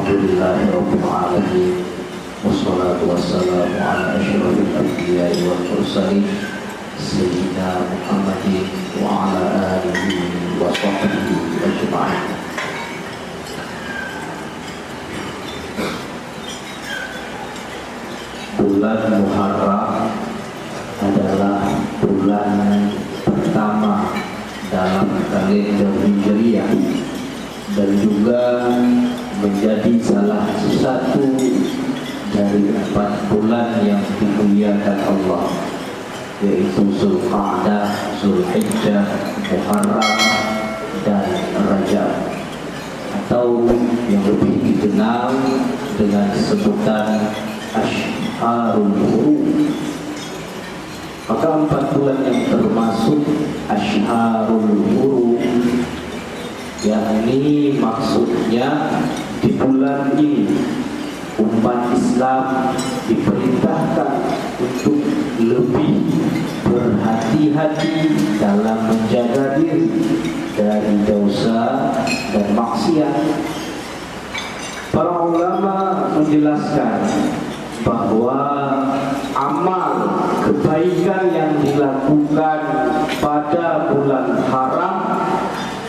Alhamdulillahirabbil alamin. Wassalatu wassalamu ala asyrofil anbiya'i wal mursalin sayyidina Muhammadin wa ala alihi wa sahbihi ajma'in. Bulan Muharram adalah bulan pertama dalam kalender Hijriah dan juga menjadi salah satu dari 4 bulan yang dimuliakan Allah, yaitu Zulqa'dah, Zulhijjah, Muharram, dan Rajab, atau yang lebih dikenal dengan sebutan Ashharul Hurum. Maka 4 bulan yang termasuk Ashharul Hurum, yakni maksudnya di bulan ini umat Islam diperintahkan untuk lebih berhati-hati dalam menjaga diri dari dosa dan maksiat. Para ulama menjelaskan bahwa amal kebaikan yang dilakukan pada bulan haram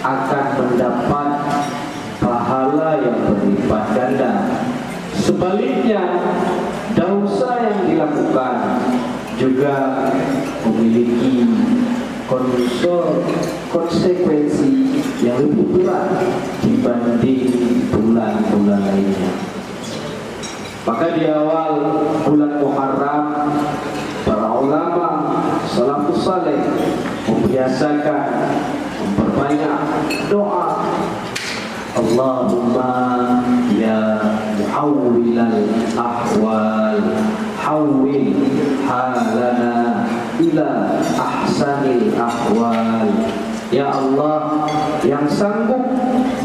akan mendapat pahala yang berlipat ganda. Sebaliknya, dosa yang dilakukan juga memiliki konsekuensi yang lebih berat dibanding bulan-bulan lainnya. Maka di awal bulan Muharram, para ulama salafus saleh membiasakan memperbanyak doa. Allahumma ya muhawwilal ahwal hawwil halana ila ahsanil ahwal. Ya Allah yang sanggup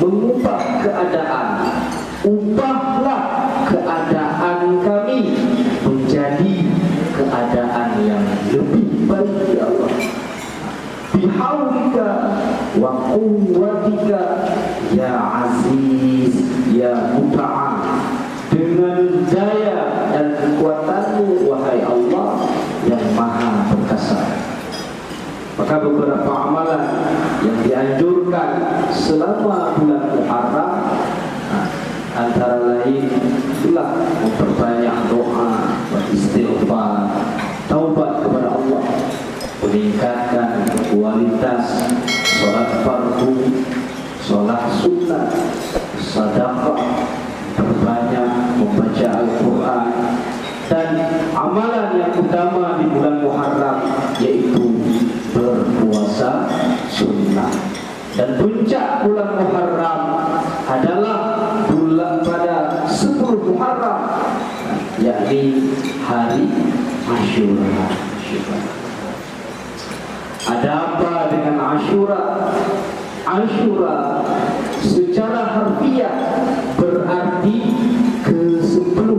mengubah keadaan, ubahlah keadaan kami menjadi keadaan yang lebih baik, ya Allah. Bihaulika wa quwwatika ya aziz ya muta'al. Dengan daya dan kekuatanmu wahai Allah yang maha perkasa. Maka beberapa amalan yang dianjurkan selama bulan Muharram, antara lain itulah memperbanyak doa, beristighfar, taubat kepada Allah, meningkatkan kualitas sholat fardu, sholat sunnah, sedekah, perbanyak membaca Al-Quran, dan amalan yang utama di bulan Muharram yaitu berpuasa sunnah. Dan puncak bulan Muharram adalah bulan pada 10 Muharram, yakni hari Asyura. Ada apa dengan Asyura? Asyura secara harfiah berarti ke-10.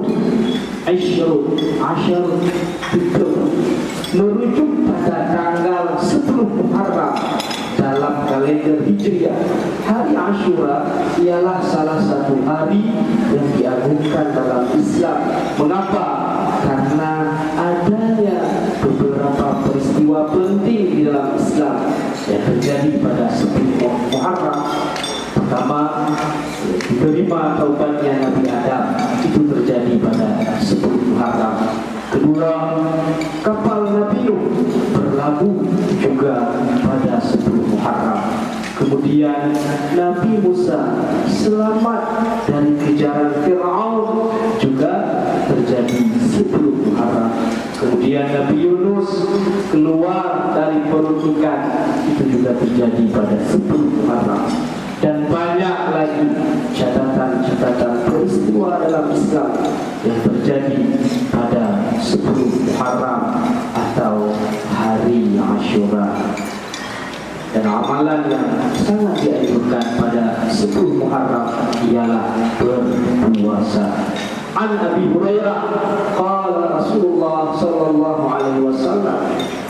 Asyar, merujuk pada tanggal 10 Muharram dalam kalender Hijriah. Hari Asyura ialah salah satu hari yang diagungkan dalam Islam. Mengapa? Karena adanya beberapa peristiwa penting di dalam Islam yang terjadi pada 10 Muharram. Pertama, diterima taubatnya Nabi Adam, itu terjadi pada 10 Muharram. Kedua, kapal Nabi Nuh berlabuh juga pada 10 Muharram. Kemudian Nabi Musa selamat dari kejaran Fir'aun juga terjadi 10 Muharram. Kemudian Nabi Yunus keluar dari perut ikan, itu juga terjadi pada 10 Muharram. Dan banyak lagi catatan-catatan peristiwa dalam Islam yang terjadi pada 10 Muharram atau hari Asyura. Dan amalan yang sangat dianjurkan pada 10 Muharram ialah berpuasa. An Abi Hurairah qala Rasulullah sallallahu alaihi wasallam,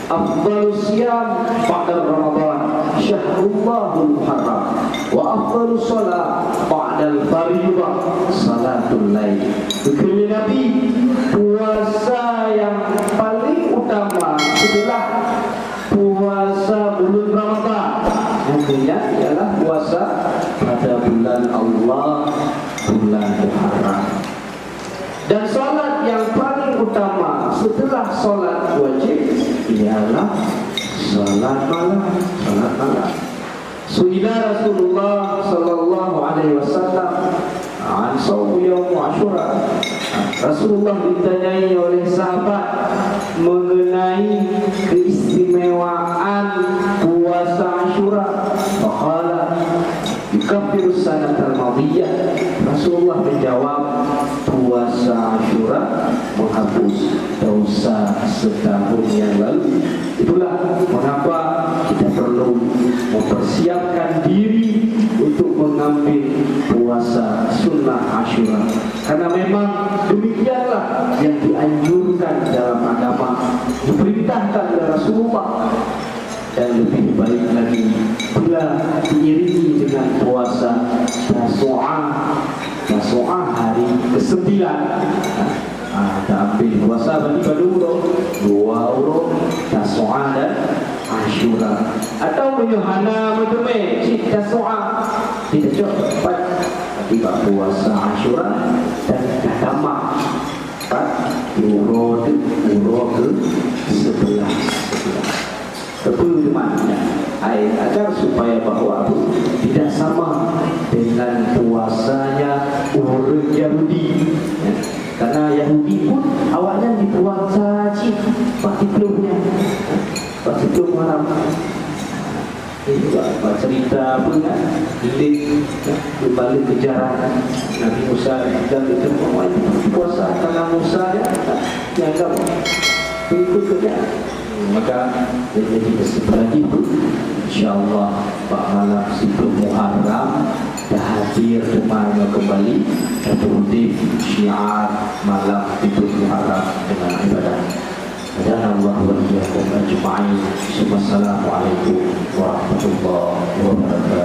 afdalus siyam ba'da Ramadan syahrul Muharram wa afdalus shalah ba'da ba'dal fariidah salatul lail. Kekali Nabi, puasa yang paling utama setelah puasa bulan Ramadan nantinya ialah puasa pada bulan Allah, bulan Muharram. Dan salat yang paling utama setelah salat wajib ialah salat malam. Suila Rasulullah sallallahu alaihi wasallam an shaum yaum Ashura. Rasulullah ditanyai oleh sahabat mengenai keistimewaan puasa Ashura. Faqala yukaffiru sanatal madiyah. Rasulullah menjawab, puasa Ashura menghapus dosa setahun yang lalu. Itulah mengapa kita perlu mempersiapkan diri untuk mengambil puasa sunnah Ashura, karena memang demikianlah yang dianjurkan dalam agama, diperintahkan oleh Rasulullah. Dan lebih baik lagi bila diiringi dengan puasa Tasu'a hari ke-9. Kita ambil puasa bagi pada 2 urut Tasu'a dan Ashura, atau menyuhana menemui cik Tasu'a tidak cepat tapi puasa Ashura dan Kadama 4 urut ke-11. Keperluannya agar supaya bahawa tidak sama dengan puasanya orang Yahudi, ya. Karena Yahudi pun awalnya dipuasa pasti belumnya, pasti belum haram. Ini juga cerita apa kan? Hilir, berbalik kejaran Nabi Musa dan itu puasa karena Musa yang agak berikut kejaran. Maka jadi kesimpulan itu, insyaAllah Pak malam sebelum Muharram dah hadir kembali terputih syiar malam sebelum Muharram dengan ibadah. Dan Allah wa iyyakum ajma'in. Wassalamualaikum warahmatullahi wabarakatuh.